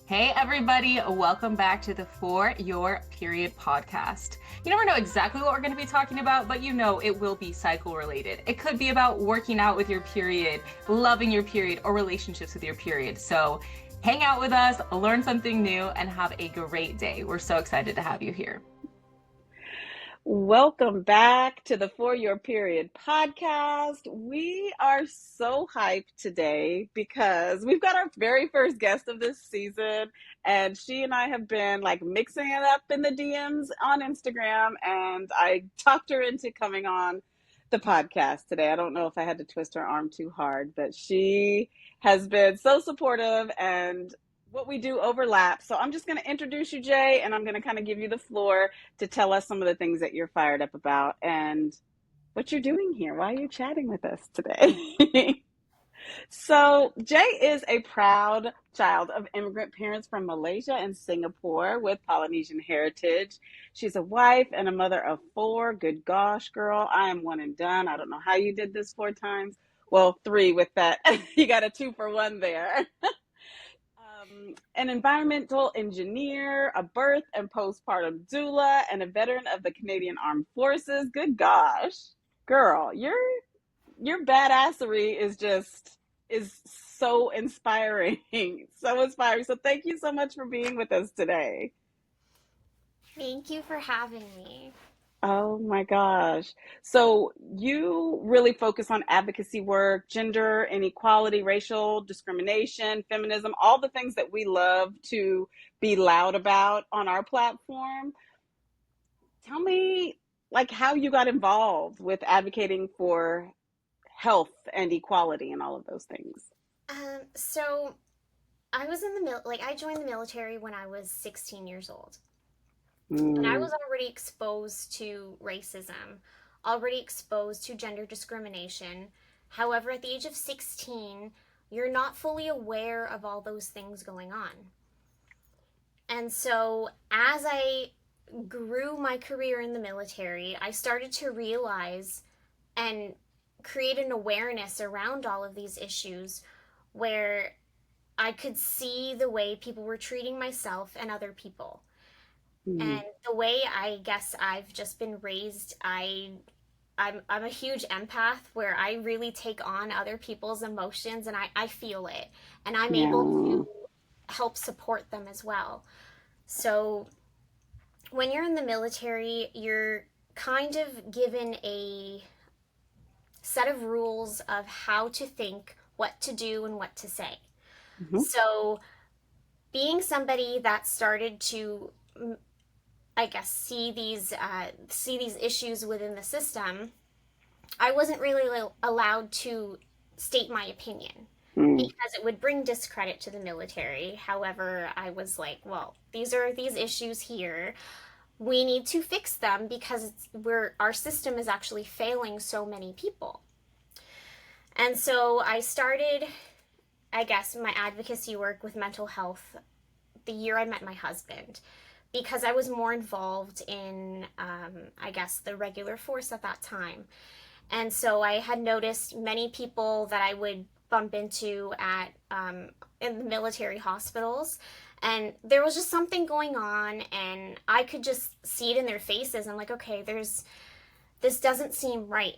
Hey everybody, welcome back to the For Your Period podcast. You never know exactly what we're going to be talking about, but you know it will be cycle related. It could be about working out with your period, loving your period, or relationships with your period. So hang out with us, learn something new, and have a great day. We're so excited to have you here. Welcome back to the For Your Period podcast. We are so hyped today because we've got our very first guest of this season, and she and I have been like mixing it up in the DMs on Instagram, and I talked her into coming on the podcast today. I don't know if I had to twist her arm too hard, but she has been so supportive and what we do overlaps. So I'm just going to introduce you, Jay, and I'm going to kind of give you the floor to tell us some of the things that you're fired up about and what you're doing here. Why are you chatting with us today? So, Jay is a proud child of immigrant parents from Malaysia and Singapore with Polynesian heritage. She's a wife and a mother of four. Good gosh, girl, I am one and done. I don't know how you did this 4 times. Well, three with that. You got a 2-for-1 there. An environmental engineer, a birth and postpartum doula, and a veteran of the Canadian Armed Forces. Good gosh, girl, your badassery is so inspiring, so inspiring. So thank you so much for being with us today. Thank you for having me. Oh my gosh. So you really focus on advocacy work, gender inequality, racial discrimination, feminism, all the things that we love to be loud about on our platform. Tell me like how you got involved with advocating for health and equality and all of those things. So I was in I joined the military when I was 16 years old. And I Mm, was already exposed to racism, already exposed to gender discrimination. However, at the age of 16, you're not fully aware of all those things going on. And so, as I grew my career in the military, I started to realize and create an awareness around all of these issues where I could see the way people were treating myself and other people. mm, And the way I guess I've just been raised, I'm a huge empath where I really take on other people's emotions and I feel it and I'm able yeah. to help support them as well. So when you're in the military, you're kind of given a set of rules of how to think, what to do, and what to say. Mhm. So being somebody that started to I guess see these issues within the system, I wasn't really allowed to state my opinion Mm, because it would bring discredit to the military. However, I was like, well, these are these issues here. We need to fix them because our system is actually failing so many people. And so I started, I guess, my advocacy work with mental health the year I met my husband because I was more involved in, I guess, the regular force at that time. And so I had noticed many people that I would bump into at in the military hospitals. And there was just something going on, and I could just see it in their faces. I'm like, okay, this doesn't seem right.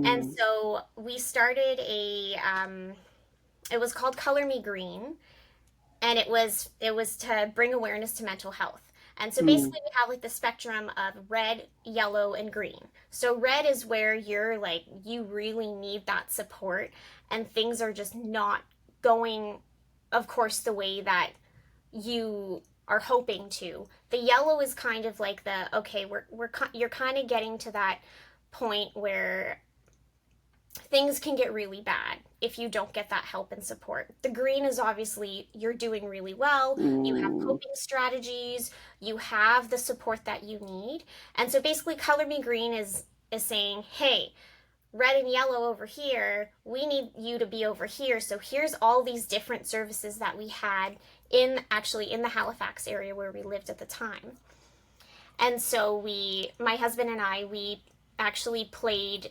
And mm, so we started it was called Color Me Green, and it was to bring awareness to mental health. And so mm, basically we have like the spectrum of red, yellow, and green. So red is where you're like you really need that support and things are just not going of course the way that you are hoping to. The yellow is kind of like the okay, you're kind of getting to that point where things can get really bad if you don't get that help and support. The green is obviously you're doing really well, you have mm, coping strategies, you have the support that you need. And so basically Color Me Green is saying, "Hey, red and yellow over here, we need you to be over here. So here's all these different services that we had in the Halifax area where we lived at the time." And so my husband and we actually played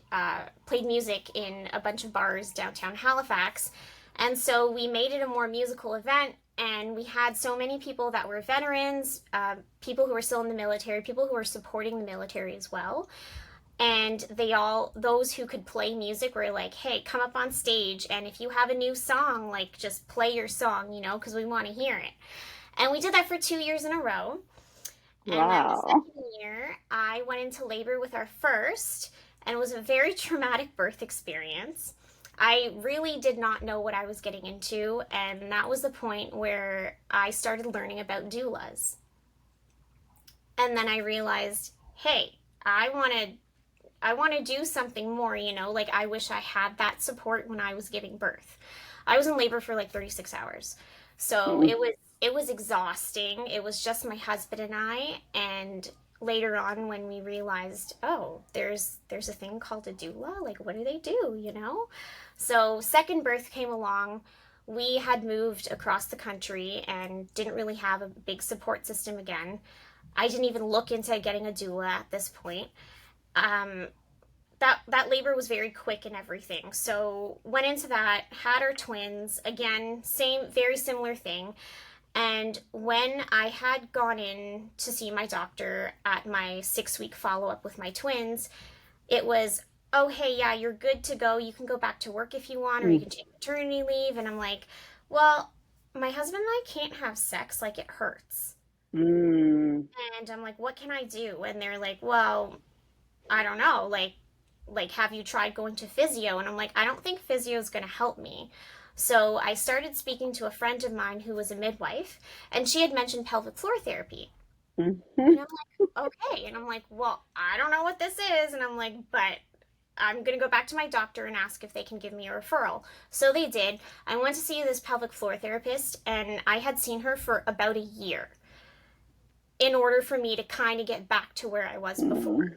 music in a bunch of bars downtown Halifax, and so we made it a more musical event And we had so many people that were veterans, people who were still in the military, people who were supporting the military as well. And those who could play music were like, hey, come up on stage. And if you have a new song, like just play your song, because we want to hear it. And we did that for 2 years in a row. And then the Wow. second year, I went into labor with our first, and it was a very traumatic birth experience. I really did not know what I was getting into, and that was the point where I started learning about doulas. And then I realized, hey, I want to do something more, like I wish I had that support when I was giving birth. I was in labor for like 36 hours. So Mm. it was exhausting. It was just my husband and I, and later on when we realized, oh, there's a thing called a doula, like what do they do? So second birth came along. We had moved across the country and didn't really have a big support system again. I didn't even look into getting a doula at this point. Um, that labor was very quick and everything. So went into that, had our twins, again, same, very similar thing. And when I had gone in to see my doctor at my 6 week follow up with my twins, it was, oh, hey, yeah, you're good to go. You can go back to work if you want, or you Mm. can take maternity leave. And I'm like, well, my husband and I can't have sex. Like, it hurts. Mm. And I'm like, what can I do? And they're like, well, I don't know. Like, have you tried going to physio? And I'm like, I don't think physio is going to help me. So I started speaking to a friend of mine who was a midwife, and she had mentioned pelvic floor therapy. Mhm. And I'm like, okay. And I'm like, well, I don't know what this is. And I'm like, but I'm going to go back to my doctor and ask if they can give me a referral. So they did. I went to see this pelvic floor therapist, and I had seen her for about a year in order for me to kind of get back to where I was before. Mm.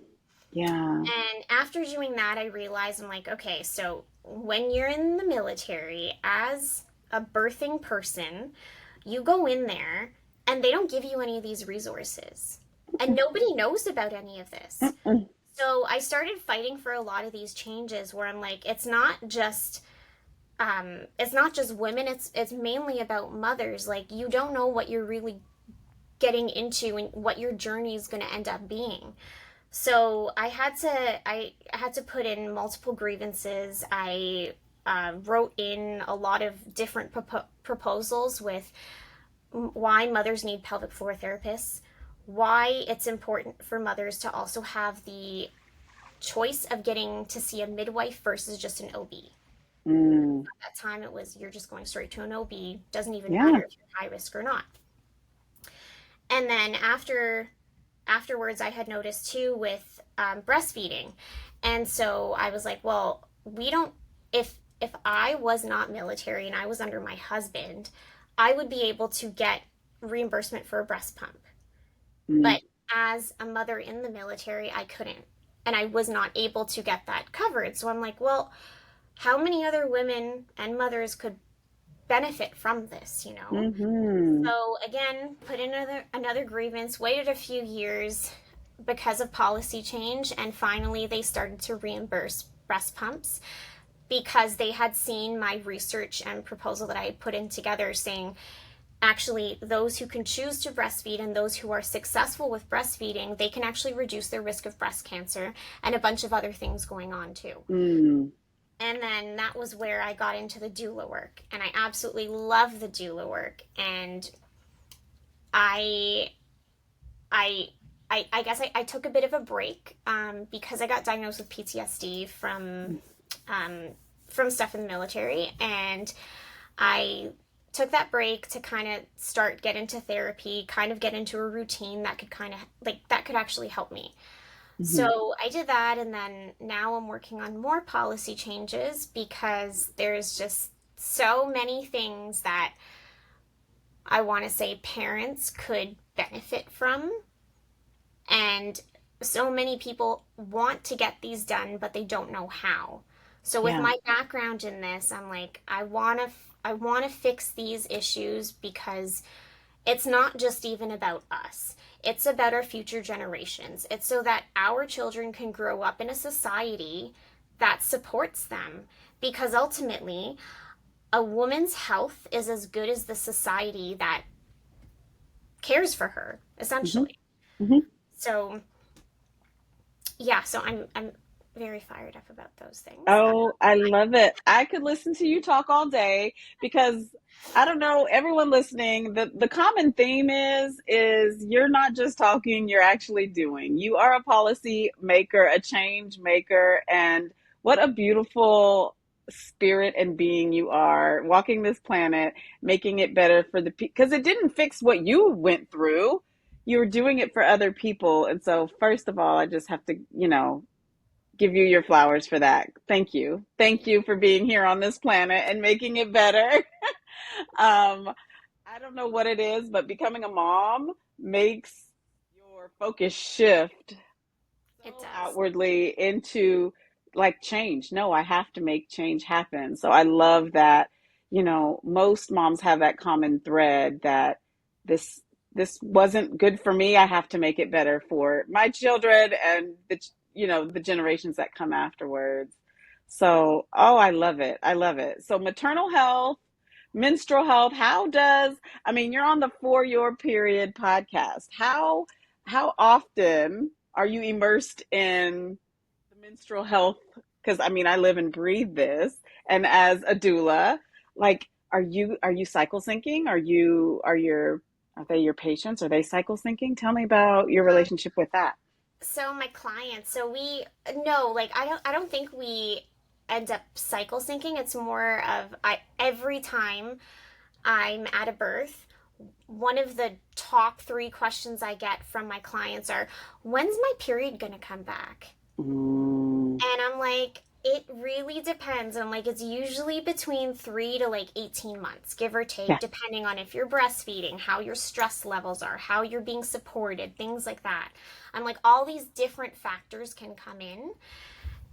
Yeah. And after doing that, I realized I'm like, okay, so when you're in the military as a birthing person, you go in there and they don't give you any of these resources. And nobody knows about any of this. Mm. So I started fighting for a lot of these changes where I'm like, it's not just women, it's mainly about mothers. Like, you don't know what you're really getting into and what your journey is going to end up being. So I had to put in multiple grievances. I wrote in a lot of different proposals with why mothers need pelvic floor therapists, why it's important for mothers to also have the choice of getting to see a midwife versus just an OB. Mm. At that time, it was you're just going straight to an OB. Doesn't even Yeah. matter if you're high risk or not. And then afterwards, I had noticed too with breastfeeding, and so I was like, well, we don't. If I was not military and I was under my husband, I would be able to get reimbursement for a breast pump. Mm. But as a mother in the military, I couldn't, and I was not able to get that covered. So I'm like, well, how many other women and mothers could benefit from this? Mhm. So again, put in another grievance, waited a few years because of policy change, and finally they started to reimburse breast pumps because they had seen my research and proposal that I put in together saying actually those who can choose to breastfeed and those who are successful with breastfeeding, they can actually reduce their risk of breast cancer and a bunch of other things going on too. Mm. And then that was where I got into the doula work, and I absolutely love the doula work. And I, I, I guess I took a bit of a break because I got diagnosed with PTSD from stuff in the military, and I took that break to kind of get into therapy, kind of get into a routine that could kind of like that could actually help me. Mhm. So I did that, and then now I'm working on more policy changes because there's just so many things that I want to say parents could benefit from, and so many people want to get these done, but they don't know how. So with Yeah. my background in this, I'm like, I want to fix these issues because it's not just even about us. It's about our future generations. It's so that our children can grow up in a society that supports them. Because ultimately, a woman's health is as good as the society that cares for her, Mm-hmm. essentially. Mm-hmm. So yeah, so I'm very fired up about those things. Oh, I love it. I could listen to you talk all day because I don't know, everyone listening, the common theme is you're not just talking, you're actually doing. You are a policy maker, a change maker, and what a beautiful spirit and being you are, walking this planet, making it better for the people because it didn't fix what you went through. You were doing it for other people. And so first of all, I just have to, give you your flowers for that. Thank you. Thank you for being here on this planet and making it better. I don't know what it is, but becoming a mom makes your focus shift so It does. outwardly into like change. No, I have to make change happen. So I love that, most moms have that common thread that this this wasn't good for me. I have to make it better for my children and the generations that come afterwards. So, oh, I love it. I love it. So maternal health, menstrual health, I mean, you're on the For Your Period podcast. How often are you immersed in the menstrual health? Because I mean, I live and breathe this, and as a doula, like, are you cycle syncing? Are they your patients? Are they cycle syncing? Tell me about your Um, relationship with that. so my clients, so we no, like I don't think we end up cycle syncing. It's more of I every time I'm at a birth, one of the top three questions I get from my clients are, when's my period gonna come back? Mm, And I'm like, it really depends. And like, it's usually between 3 to 18 months, give or take, yeah, depending on if you're breastfeeding, how your stress levels are, how you're being supported, things like that. I'm like, all these different factors can come in.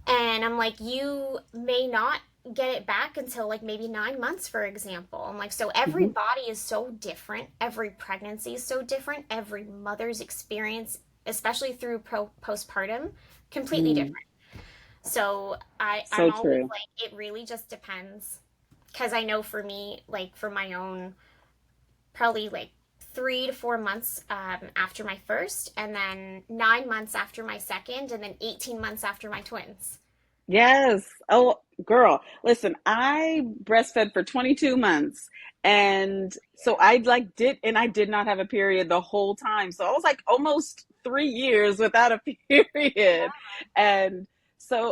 And I'm like, you may not get it back until like maybe 9 months, for example. I'm like, so every hmm body is so different. Every pregnancy is so different. Every mother's experience, especially through postpartum, completely mm, different. So I'm so always true. like, it really just depends. Because I know for me, like for my own, probably like 3 to 4 months after my first, and then 9 months after my second, and then 18 months after my twins. Yes. Oh, girl, listen, I breastfed for 22 months. And so I like did, and I did not have a period the whole time. So I was like almost 3 years without a period. And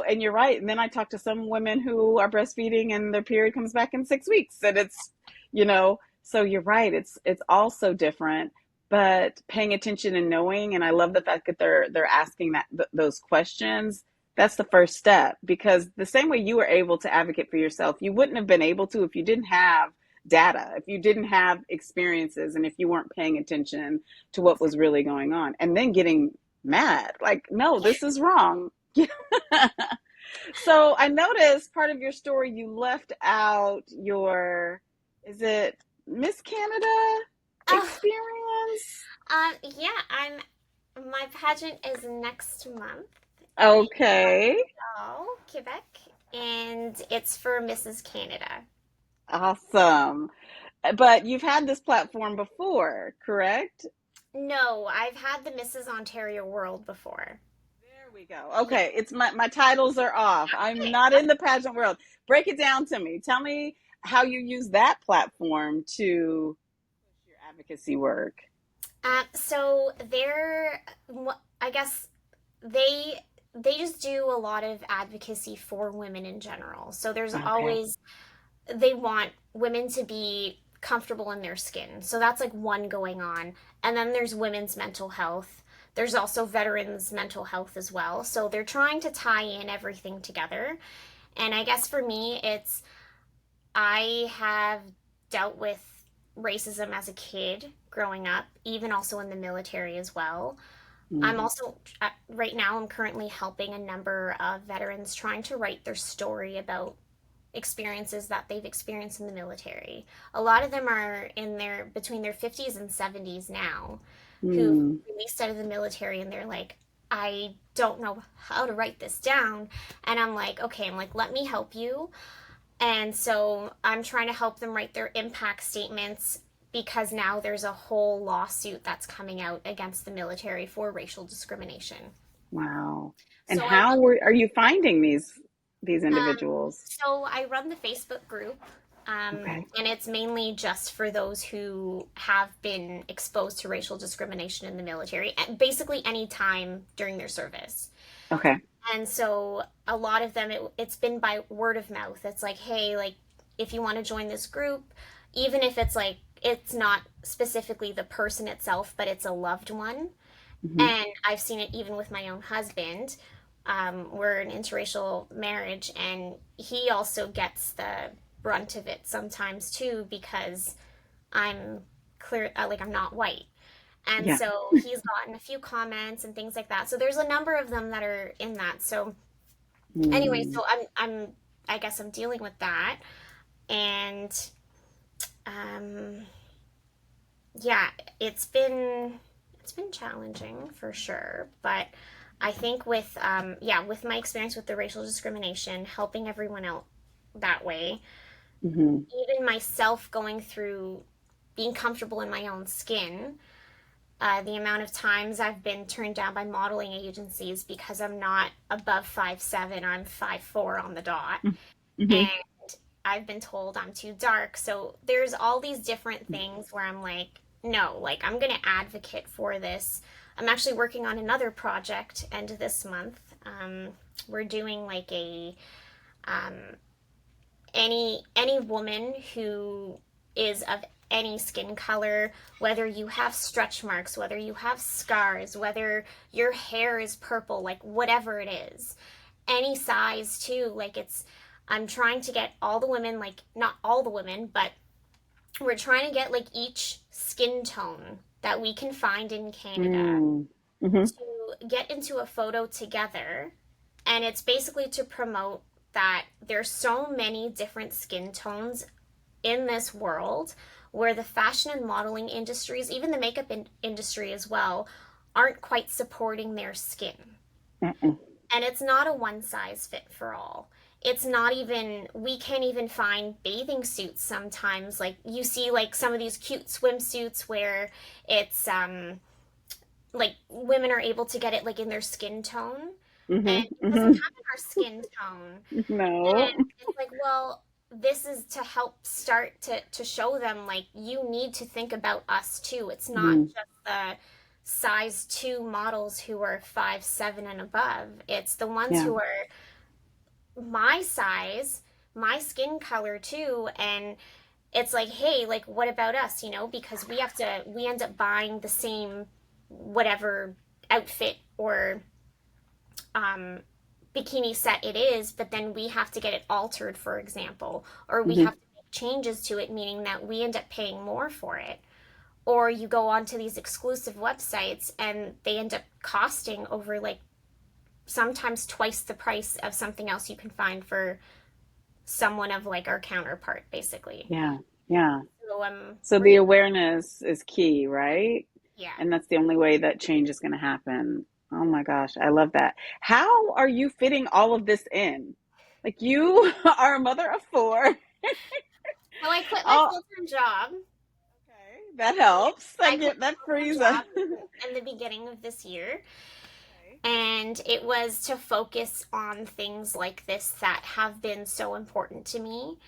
and you're right. And then I talked to some women who are breastfeeding and their period comes back in 6 weeks. And so you're right. It's also different, but paying attention and knowing. And I love the fact that they're asking those questions. That's the first step because the same way you were able to advocate for yourself, you wouldn't have been able to if you didn't have data, if you didn't have experiences, and if you weren't paying attention to what was really going on and then getting mad like, no, this is wrong. So I noticed part of your story you left out is it Miss Canada Oh, experience? yeah, my pageant is next month in Okay, Montreal, Quebec, and it's for Mrs. Canada. awesome. But you've had this platform before, correct? No, I've had the Mrs. Ontario World before. There we go. Yeah. Okay, it's my titles are off. I'm Okay. not in the pageant world. Break it down to me. Tell me how you use that platform to push your advocacy work. So I guess they they just do a lot of advocacy for women in general. So there's Okay. always they want women to be comfortable in their skin. So that's like one going on. And then there's women's mental health. There's also veterans' mental health as well. So they're trying to tie in everything together. And I guess for me, I have dealt with racism as a kid growing up, even also in the military as well. I'm Mm, also, right now, I'm currently helping a number of veterans trying to write their story about experiences that they've experienced in the military. A lot of them are between their 50s and 70s now who've mm, released out of the military and they're like, I don't know how to write this down. And I'm like, okay, let me help you. And so I'm trying to help them write their impact statements because now there's a whole lawsuit that's coming out against the military for racial discrimination. Wow. And So I how are you finding these um, individuals? so I run the Facebook group, Okay. and it's mainly just for those who have been exposed to racial discrimination in the military, basically any time during their service. Okay. And so a lot of them, it's been by word of mouth. It's like, hey, like, if you want to join this group, even if it's like, it's not specifically the person itself, but it's a loved one. Hmm. And I've seen it even with my own husband. We're an interracial marriage, and he also gets the brunt of it sometimes too because I'm clear, like, I'm not white. And Yeah. so he's gotten a few comments and things like that. So there's a number of them that are in that. So anyway, Mm. so I guess I'm dealing with that. And um, yeah, it's been challenging for sure. But I think with yeah, with my experience with the racial discrimination, helping everyone out that way, Hmm. even myself going through being comfortable in my own skin, the amount of times I've been turned down by modeling agencies because I'm not above 5'7", I'm 5'4" on the dot. Hmm. And I've been told I'm too dark. So there's all these different things where I'm like, no, like I'm going to advocate for this. I'm actually working on another project end of this month. We're doing like a um, any woman who is of any skin color, whether you have stretch marks, whether you have scars, whether your hair is purple, like whatever it is, any size too. Like I'm trying to get all the women, like not all the women, but we're trying to get like each skin tone that we can find in Canada Mm. Hmm. to get into a photo together. And it's basically to promote that there's so many different skin tones in this world where the fashion and modeling industries, even the makeup industry as well, aren't quite supporting their skin. Mm-mm. And it's not a one size fit for all. It's not even, we can't even find bathing suits sometimes. Like you see like some of these cute swimsuits where it's like women are able to get it like in their skin tone, Hmm. and it doesn't Hmm. come in our skin tone. No. And it's like, well, this is to help start to show them like you need to think about us too. It's not Mm. just the size 2 models who are 5'7" and above. It's the ones Yeah. who are my size, my skin color too. And it's like, hey, like what about us, because we end up buying the same whatever outfit or um bikini set it is, but then we have to get it altered, for example, or we Hmm. have to make changes to it, meaning that we end up paying more for it. Or you go onto these exclusive websites and they end up costing over like sometimes twice the price of something else you can find for someone of like our counterpart, basically. Yeah. Yeah. So So we're the awareness is key, right? yeah. And that's the only way that change is going to happen. Oh my gosh, I love that. How are you fitting all of this in? Like you are a mother of four. So I quit my Oh, full-time job. okay, that So helps. I quit That my full-time frees up. job in the beginning of this year. Okay. And it was to focus on things like this that have been so important to me.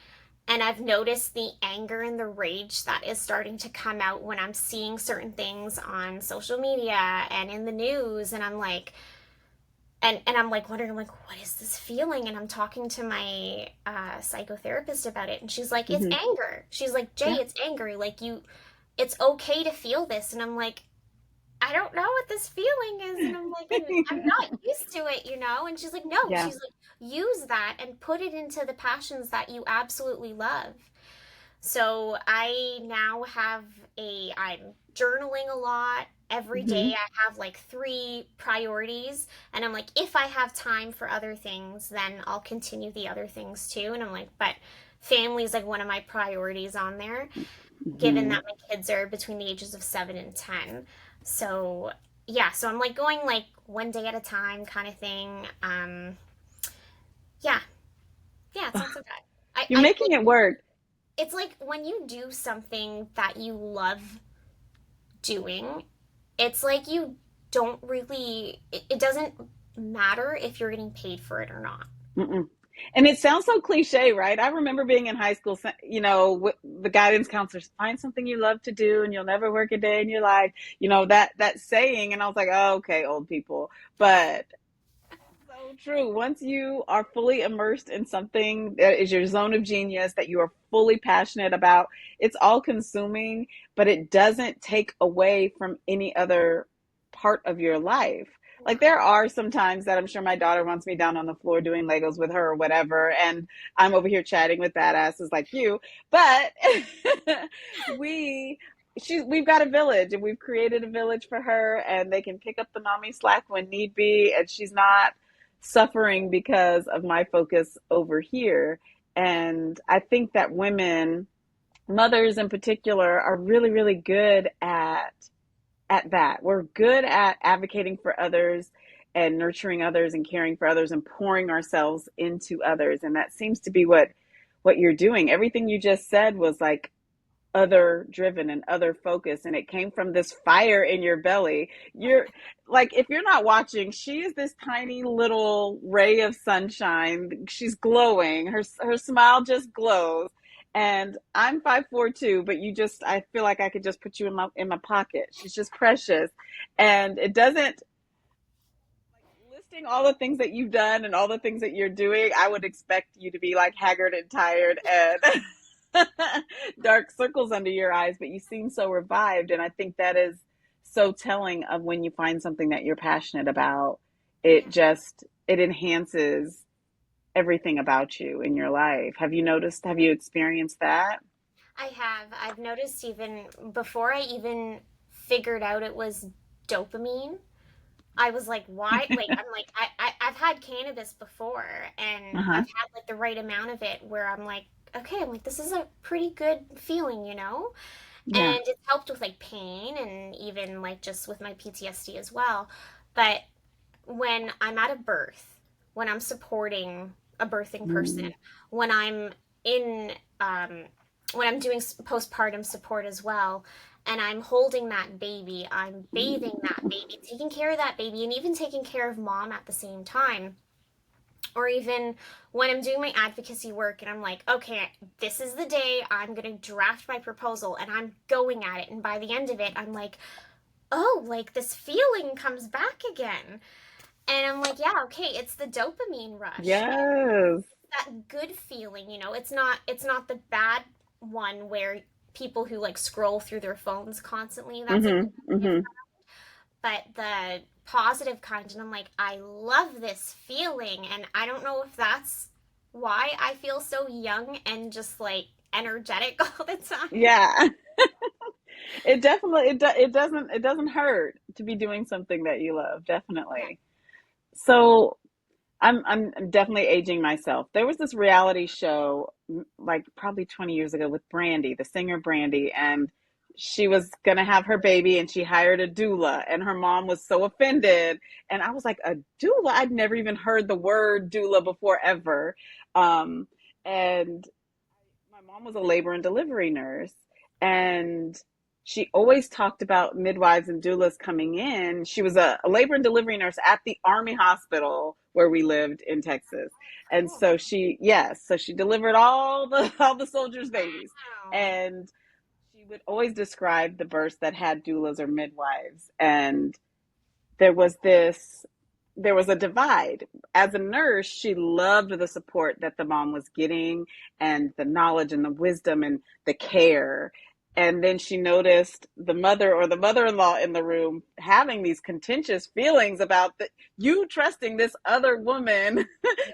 And I've noticed the anger and the rage that is starting to come out when I'm seeing certain things on social media and in the news. And I'm like, and I'm like wondering, I'm like, what is this feeling? And I'm talking to my psychotherapist about it. And she's like, it's Hmm. anger. She's like, Jay, Yeah. it's anger. Like, it's okay to feel this. And I'm like, I don't know what this feeling is. And I'm like, I'm not used to it, And she's like, no. Yeah. She's like, use that and put it into the passions that you absolutely love. So I now I'm journaling a lot. Every Hmm. day I have like 3 priorities. And I'm like, if I have time for other things, then I'll continue the other things too. And I'm like, but family is like one of my priorities on there, given Hmm. that my kids are between the ages of 7 and 10. So yeah, so I'm like going like one day at a time kind of thing. Yeah, yeah, it's not so bad. You're I making think it work. it's like when you do something that you love doing, it's like you don't really, it doesn't matter if you're getting paid for it or not. Mm-mm. And it sounds so cliche, right? I remember being in high school, the guidance counselors, find something you love to do and you'll never work a day in your life. That saying. And I was like, oh, okay, old people. But so true. Once you are fully immersed in something that is your zone of genius, that you are fully passionate about, it's all consuming, but it doesn't take away from any other part of your life. Like No. there are some times that I'm sure my daughter wants me down on the floor doing Legos with her or whatever, and I'm over here chatting with badasses like you. But we we've got a village and we've created a village for her and they can pick up the mommy slack when need be, and she's not suffering because of my focus over here. And I think that women, mothers in particular, are really, really good at that. We're good at advocating for others and nurturing others and caring for others and pouring ourselves into others. And that seems to be what you're doing. Everything you just said was like other driven and other focused, and it came from this fire in your belly. You're like, if you're not watching, she is this tiny little ray of sunshine. She's glowing. Her smile just glows. And I'm 5'4" too, but I feel like I could just put you in my pocket. She's just precious. And it doesn't, listing all the things that you've done and all the things that you're doing, I would expect you to be like haggard and tired and dark circles under your eyes, but you seem so revived. And I think that is so telling of when you find something that you're passionate about. Yeah, It enhances everything about you in your life. Have you experienced that? I have. I've noticed even before I even figured out it was dopamine. I was like, why? Like, I'm like, I've had cannabis before and Uh-huh. I've had like the right amount of it where I'm like, okay, I'm like, this is a pretty good feeling, you know? Yeah. And it's helped with like pain and even like just with my PTSD as well. But when I'm at a birth, when I'm supporting a birthing person, Mm. when I'm in, um, when I'm doing postpartum support as well, and I'm holding that baby, I'm bathing that baby, taking care of that baby, and even taking care of mom at the same time. Or even when I'm doing my advocacy work and I'm like, okay, this is the day I'm going to draft my proposal and I'm going at it. And by the end of it, I'm like, oh, like this feeling comes back again. And I'm like, yeah, okay, it's the dopamine rush. Yes. That good feeling, you know. It's not the bad one where people who like scroll through their phones constantly, that's a Mm-hmm. good Mm-hmm. but the positive kind. And I'm like, I love this feeling. And I don't know if that's why I feel so young and just like energetic all the time. Yeah. It doesn't hurt to be doing something that you love, Yeah. definitely. So I'm definitely aging myself. There was this reality show like probably 20 years ago with Brandy, the singer Brandy, and she was gonna have her baby and she hired a doula and her mom was so offended. And I was like, a doula? I'd never even heard the word doula before ever. Um, and my mom was a labor and delivery nurse, and she always talked about midwives and doulas coming in. She was a labor and delivery nurse at the Army hospital where we lived in Texas. And Cool. so so she delivered all the all the soldiers' babies. Wow. And she would always describe the births that had doulas or midwives. And there was this there was a divide. As a nurse, she loved the support that the mom was getting and the knowledge and the wisdom and the care. And then she noticed the mother or the mother-in-law in the room having these contentious feelings about you trusting this other woman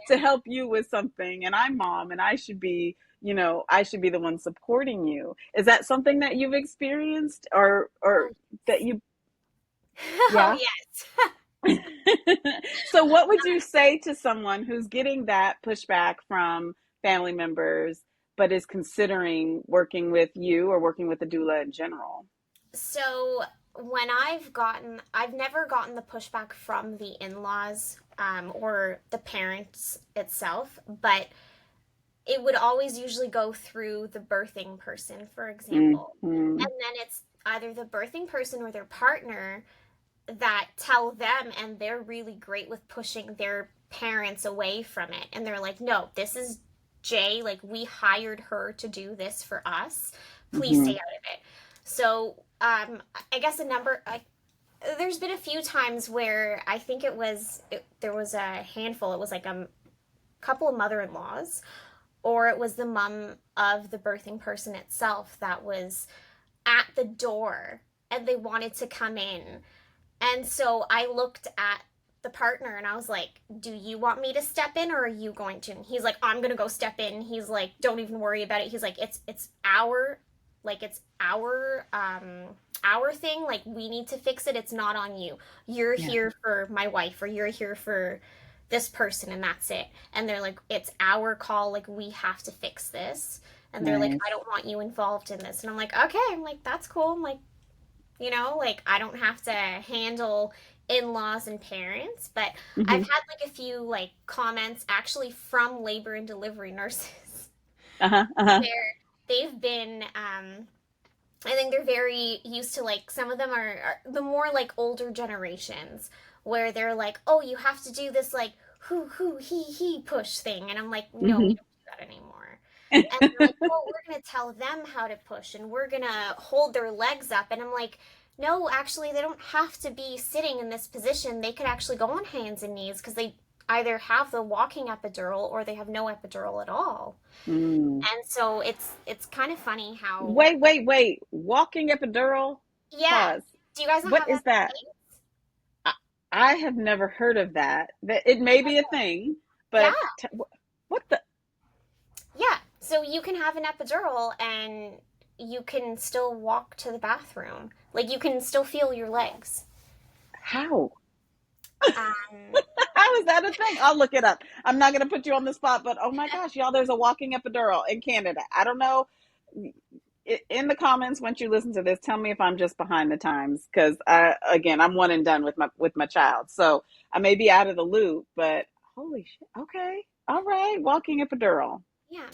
to Yeah. help you with something, and I'm mom and I should be the one supporting you. Is that something that you've experienced or Oh, that you oh yeah? yes. So what would you say to someone who's getting that pushback from family members but is considering working with you or working with a doula in general? So I've never gotten the pushback from the in-laws or the parents itself, but it would always usually go through the birthing person, for example. Mm-hmm. And then it's either the birthing person or their partner that tell them, and they're really great with pushing their parents away from it. And they're like, no, this is Jay. Like, we hired her to do this for us. Please stay Mm-hmm. out of it. So, I guess there's been a few times where I think there was a handful. It was like a couple of mother-in-laws, or it was the mom of the birthing person itself that was at the door and they wanted to come in. And so I looked at the partner and I was like, do you want me to step in or are you going to? And he's like, I'm going to go step in. He's like, don't even worry about it. He's like, it's our thing. Like, we need to fix it. It's not on you. You're Yeah. here for my wife, or you're here for this person, and that's it. And they're like, it's our call. Like, we have to fix this. And they're like, Nice. I don't want you involved in this. And I'm like, okay. I'm like, that's cool. I'm like, like, I don't have to handle in-laws and parents. But I've Mm-hmm. had like a few like comments actually from labor and delivery nurses Uh-huh. Uh-huh. where they've been I think they're very used to, like, some of them are the more like older generations where they're like, oh, you have to do this like who he push thing. And I'm like, no, we Mm-hmm. don't do that anymore. And they're like, oh, we're gonna tell them how to push and we're gonna hold their legs up. And I'm like, no, actually, they don't have to be sitting in this position. They could actually go on hands and knees because they either have the walking epidural or they have no epidural at all. Mm. And so it's kind of funny how, Wait. Walking epidural? yeah. Pause. Do you guys not What have is that in that? the States? I, I have never heard of that. That it may be a thing, Yeah, but what the yeah. So you can have an epidural and you can still walk to the bathroom. Like, you can still feel your legs. how? Um, How is that a thing? I'll look it up. I'm not going to put you on the spot, but oh my gosh, y'all, there's a walking epidural in Canada. I don't know. In the comments, once you listen to this, tell me if I'm just behind the times, because again, I'm one and done with my child, so I may be out of the loop. But holy shit, okay, all right, walking epidural. yeah.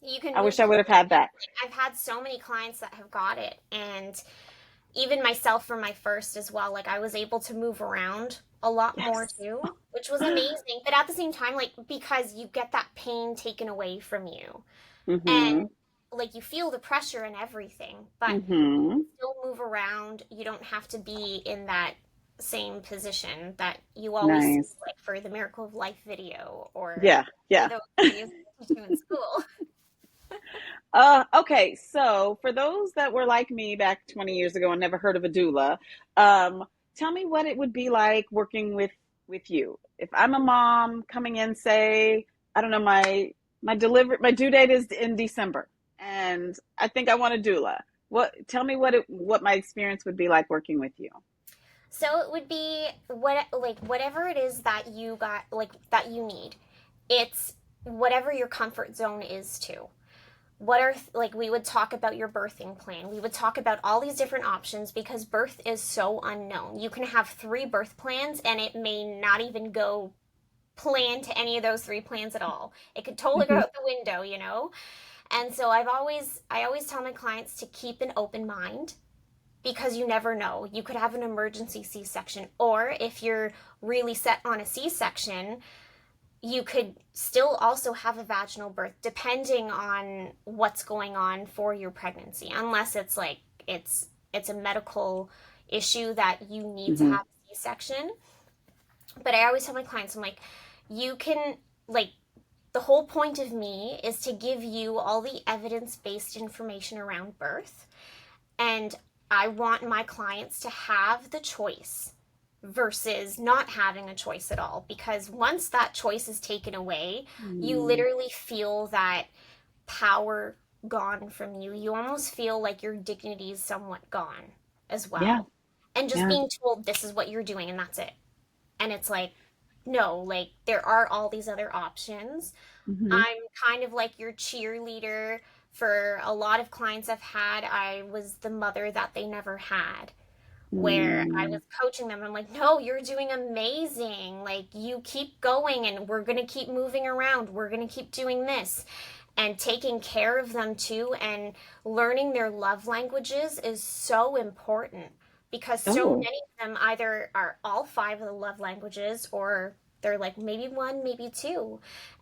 You can I move wish I would have freely. had that. Like, I've had so many clients that have got it, and even myself for my first as well. Like, I was able to move around a lot more Yes. too, which was amazing. But at the same time, like, because you get that pain taken away from you, and Mm-hmm. like, you feel the pressure and everything, but you Mm-hmm. can still move around. You don't have to be in that same position that you always see, Nice. like, for the Miracle of Life video or Yeah. for Yeah. those videos they teach you in school. Okay, so for those that were like me back 20 years ago and never heard of a doula, um, tell me what it would be like working with you. If I'm a mom coming in, say, I don't know, my due date is in December, and I think I want a doula. Tell me what my experience would be like working with you. So it would be whatever it is that you got, like, that you need. It's whatever your comfort zone is too. Like, we would talk about your birthing plan. We would talk about all these different options because birth is so unknown. You can have 3 birth plans and it may not even go plan to any of those 3 plans at all. It could totally go Hmm. out the window. And so I always tell my clients to keep an open mind because you never know. You could have an emergency C-section, or if you're really set on a C-section, you could still also have a vaginal birth depending on what's going on for your pregnancy, unless it's like it's a medical issue that you need to Hmm. have a C-section. But I always tell my clients, I'm like, you can, like, the whole point of me is to give you all the evidence-based information around birth, and I want my clients to have the choice versus not having a choice at all. Because once that choice is taken away, you Mm. literally feel that power gone from you. You almost feel like your dignity is somewhat gone as Yeah. well. And just Yeah. being told this is what you're doing and that's it. And it's like, no, like, there are all these other options. Hmm. I'm kind of like your cheerleader for a lot of clients I've had. I was the mother that they never had, where I Mm. was coaching them. I'm like, no, you're doing amazing. Like, you keep going and we're going to keep moving around. We're going to keep doing this. And taking care of them too, and learning their love languages is so important because so Oh. many of them either are all five of the love languages or they're like maybe one, maybe two.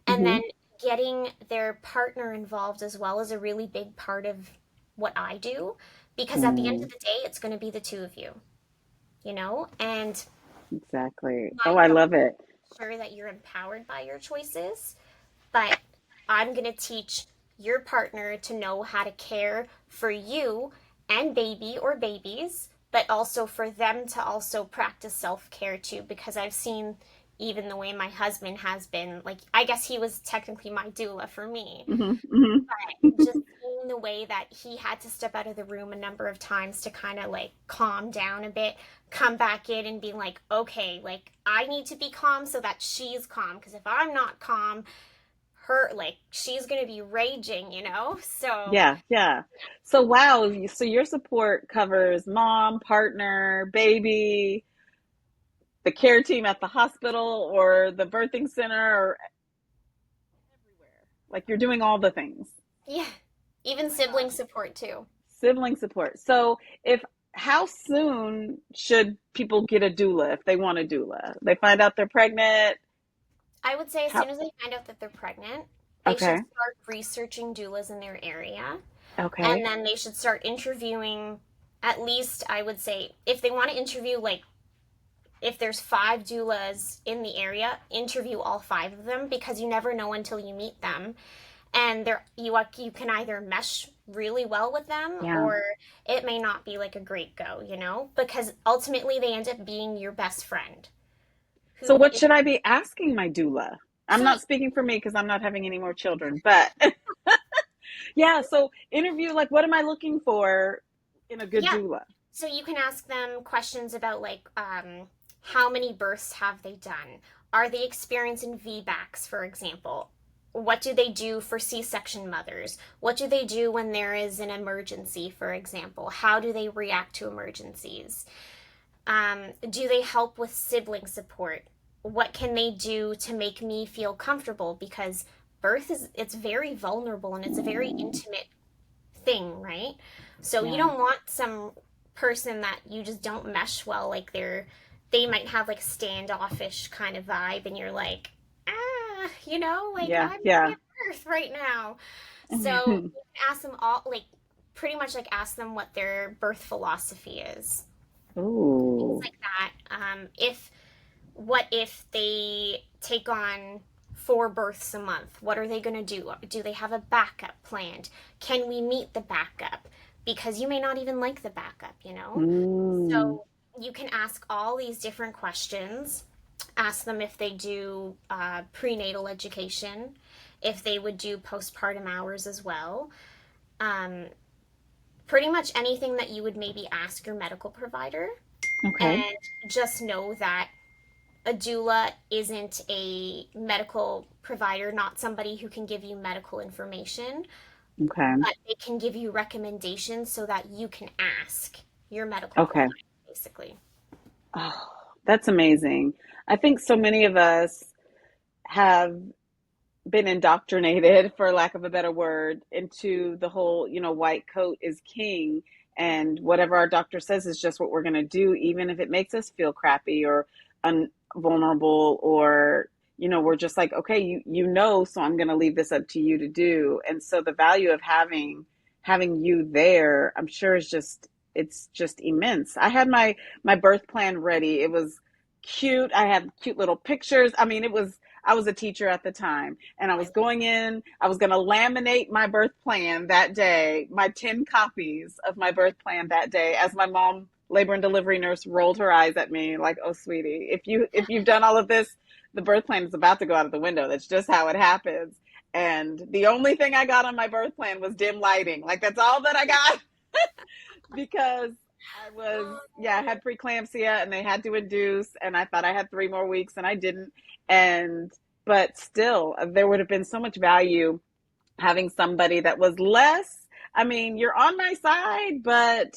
And Hmm. then getting their partner involved as well is a really big part of what I do because at the end of Mm, the day, it's going to be the two of you, you know? And exactly. my Oh, I job love it. is to ensure that you're empowered by your choices, but I'm going to teach your partner to know how to care for you and baby or babies, but also for them to also practice self-care too, because I've seen even the way my husband has been, like, I guess he was technically my doula for me, Hmm. Hmm. but just seeing the way that he had to step out of the room a number of times to kind of like calm down a bit, come back in and be like, okay, like I need to be calm so that she's calm, because if I'm not calm, her like she's gonna be raging, you know? So Yeah, yeah. So wow, so your support covers mom, partner, baby, the care team at the hospital or the birthing center or everywhere. Like you're doing all the things. yeah, even Oh my sibling gosh. support too. Sibling support. So if how soon should people get a doula if they want a doula? They find out they're pregnant. I would say as How soon as they find out that they're pregnant, they should okay. start researching doulas in their area, and Okay. then they should start interviewing. At least I would say if they want to interview, like if there's five doulas in the area, interview all five of them because you never know until you meet them, and there you can either mesh really well with them Yeah. or it may not be like a great go, you know, because ultimately they end up being your best friend So who what is should I be asking my doula? I'm so not speaking for me because I'm not having any more children, but yeah, so interview like what am I looking for in a good yeah, doula? so you can ask them questions about like how many births have they done, are they experiencing VBACs, for example, what do they do for C-section mothers, what do they do when there is an emergency, for example, how do they react to emergencies. Do they help with sibling support? What can they do to make me feel comfortable? Because birth is it's very vulnerable and it's a very Mm, intimate thing, right? So you yeah. don't want some person that you just don't mesh well, like they might have like standoffish kind of vibe and you're like, you know, like Yeah, I'm yeah. giving birth right now. So you can ask them all like pretty much like ask them what their birth philosophy is, things Ooh. like that. If what if they take on four births a month? What are they going to do? Do they have a backup planned? Can we meet the backup? Because you may not even like the backup, you know? Mm, So you can ask all these different questions. Ask them if they do prenatal education, if they would do postpartum hours as well. Um, Pretty much anything that you would maybe ask your medical provider. okay. And just know that a doula isn't a medical provider, not somebody who can give you medical information, Okay. but they can give you recommendations so that you can ask your medical Okay. provider, basically. Oh, that's amazing. I think so many of us have been indoctrinated, for lack of a better word, into the whole, white coat is king, and whatever our doctor says is just what we're going to do, even if it makes us feel crappy or vulnerable, or we're just like, okay, so I'm going to leave this up to you to do. And so the value of having you there, I'm sure is just immense. I had my birth plan ready. It was cute. I had cute little pictures. I mean, I was a teacher at the time, and I was going in, I was going to laminate my birth plan that day, my 10 copies of my birth plan that day, as my mom, labor and delivery nurse, rolled her eyes at me like, oh, sweetie, if you've done all of this, the birth plan is about to go out of the window. That's just how it happens. And the only thing I got on my birth plan was dim lighting. Like, that's all that I got because I had preeclampsia and they had to induce, and I thought I had 3 more weeks and I didn't. And, but still, there would have been so much value having somebody that was less, I mean, you're on my side, but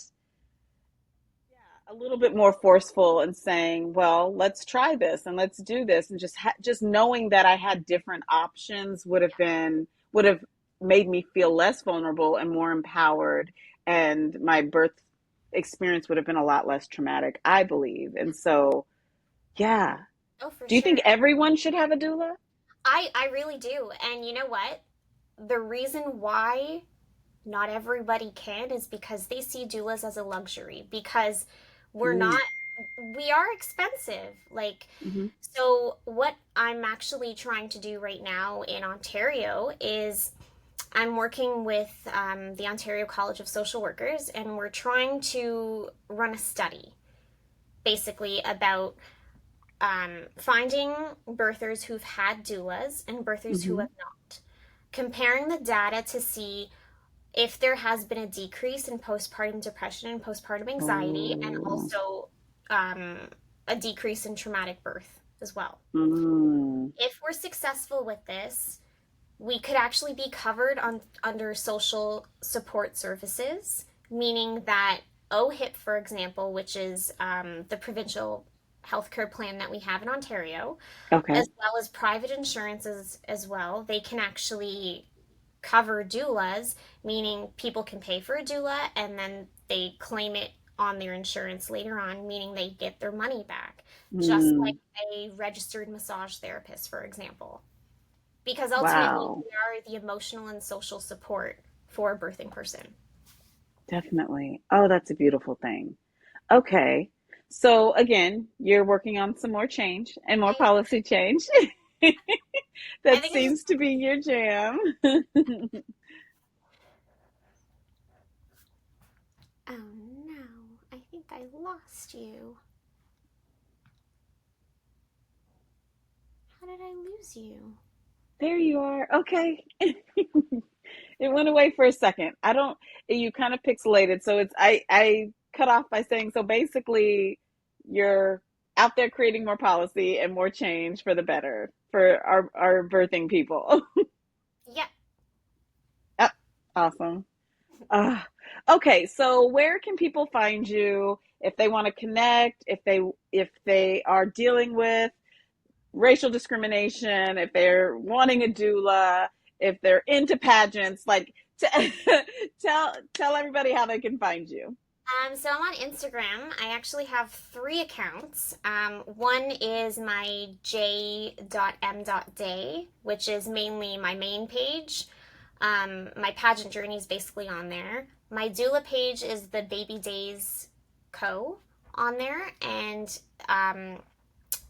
yeah, a little bit more forceful and saying, well, let's try this and let's do this. And just knowing that I had different options would have made me feel less vulnerable and more empowered. And my birth experience would have been a lot less traumatic, I believe. And so, yeah. Oh, for Do you sure. think everyone should have a doula? I really do. And you know what? The reason why not everybody can is because they see doulas as a luxury, because we're Mm, not, we are expensive. Like, hmm. so what I'm actually trying to do right now in Ontario is I'm working with the Ontario College of Social Workers, and we're trying to run a study basically about finding birthers who've had doulas and birthers who Hmm. have not, comparing the data to see if there has been a decrease in postpartum depression and postpartum anxiety, and Oh, also um, a decrease in traumatic birth as well. mm, If we're successful with this, we could actually be covered under social support services, meaning that OHIP, for example, which is the provincial healthcare plan that we have in Ontario, okay. as well as private insurances as well, they can actually cover doulas, meaning people can pay for a doula and then they claim it on their insurance later on, meaning they get their money back, just like Mm, a registered massage therapist, for example. Because ultimately, wow, we are the emotional and social support for a birthing person. definitely. Oh, that's a beautiful thing. Okay. So again, you're working on some more change and more I, policy change. I That think it's just, seems to be your jam. oh no, I think I lost you. How did I lose you? There you are. Okay. It went away for a second. I don't, you kind of pixelated. So I cut off by saying, so basically you're out there creating more policy and more change for the better for our birthing people. Yeah. Oh, awesome. Uh, okay. So where can people find you if they want to connect, if they are dealing with racial discrimination, if they're wanting a doula, if they're into pageants, like tell everybody how they can find you. So I'm on Instagram. I actually have three accounts. One is my j.m.day, which is mainly my main page. My pageant journey is basically on there. My doula page is the Baby Days Co. on there, and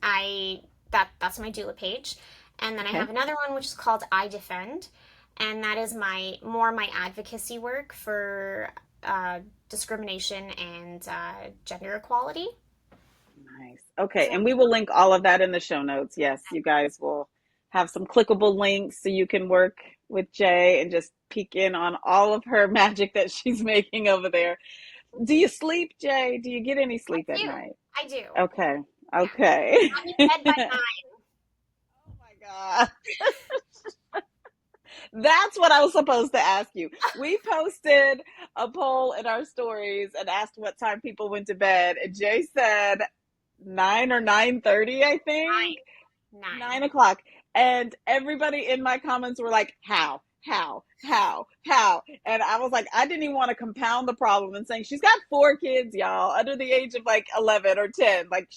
I that's my doula page. And then I Okay. have another one which is called I Defend, and that is my advocacy work for uh, discrimination and gender equality. Nice. Okay. So And we will link all of that in the show notes. Yes, you guys will have some clickable links so you can work with Jay and just peek in on all of her magic that she's making over there. Do you sleep, Jay? Do you get any I sleep at do, night? I do, Okay. yeah. Okay. I'm in bed by 9. Oh my God. That's what I was supposed to ask you. We posted a poll in our stories and asked what time people went to bed, and Jay said 9 or 9:30, I think. 9. 9 o'clock. And everybody in my comments were like, how? And I was like, I didn't even want to compound the problem and saying she's got 4 kids, y'all, under the age of like 11 or 10. Like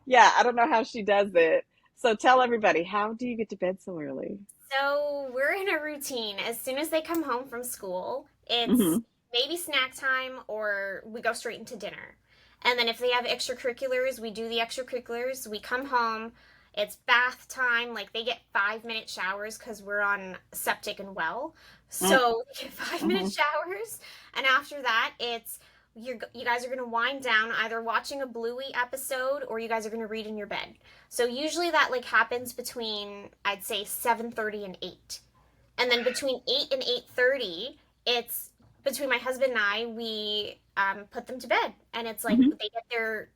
yeah, I don't know how she does it. So tell everybody, how do you get to bed so early? So we're in a routine. As soon as they come home from school, it's Hmm. maybe snack time or we go straight into dinner. And then if they have extracurriculars, we do the extracurriculars. We come home, it's bath time. Like they get 5-minute showers because we're on septic and well. So they get 5-minute Mm-hmm. showers. And after that, it's you guys are going to wind down either watching a Bluey episode or you guys are going to read in your bed. So usually that like happens between I'd say 7:30 and 8. And then between 8 and 8:30, it's between my husband and I, we put them to bed. And it's like Hmm. they get their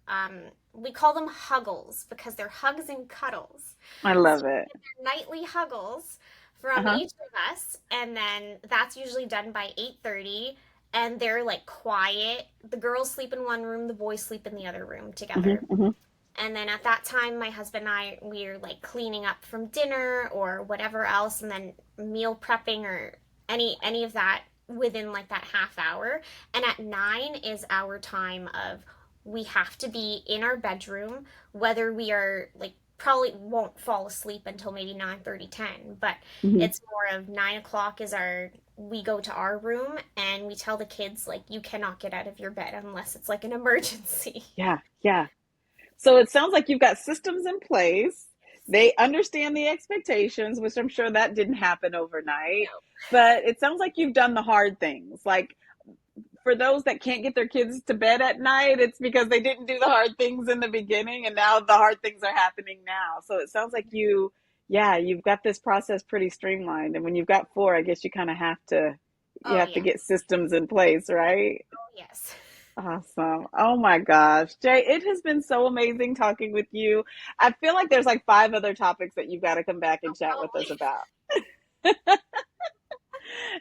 we call them huggles because they're hugs and cuddles. I So love it. their nightly huggles from Uh-huh. each of us, and then that's usually done by 8:30. and they're like quiet. The girls sleep in one room, the boys sleep in the other room together. Mm-hmm. And then at that time, my husband and I, we're like cleaning up from dinner or whatever else, and then meal prepping or any of that within like that half hour. And at 9 is our time of we have to be in our bedroom, whether we are like probably won't fall asleep until maybe 9:30, 10, but Mm-hmm. it's more of 9 o'clock is our we go to our room and we tell the kids like you cannot get out of your bed unless it's like an emergency. Yeah, yeah. So it sounds like you've got systems in place. They understand the expectations, which I'm sure that didn't happen overnight. No. But it sounds like you've done the hard things. Like for those that can't get their kids to bed at night, it's because they didn't do the hard things in the beginning, and now the hard things are happening now. So it sounds like you've got this process pretty streamlined. And when you've got four, I guess you kind of you Oh have to yeah. get systems in place, right? Oh yes. Awesome. Oh my gosh. Jay, it has been so amazing talking with you. I feel like there's like five other topics that you've got to come back and Oh, chat with us probably. about.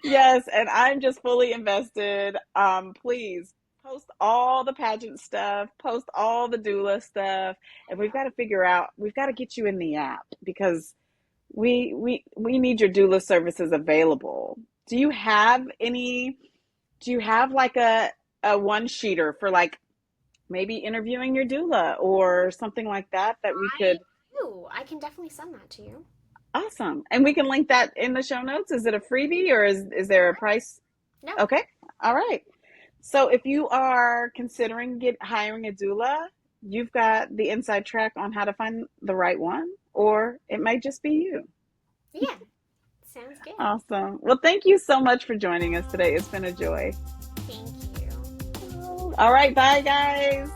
Yes, and I'm just fully invested. Please post all the pageant stuff, post all the doula stuff, and we've got to get you in the app because we need your doula services available. Do you have like a one sheeter for like maybe interviewing your doula or something like that we I could. do. I can definitely send that to you. Awesome. And we can link that in the show notes. Is it a freebie or is there a Sure. price? No. Okay. All right. So if you are considering hiring a doula, you've got the inside track on how to find the right one, or it might just be you. Yeah. Sounds good. Awesome. Well, thank you so much for joining us today. It's been a joy. Thank you. All right. Bye, guys.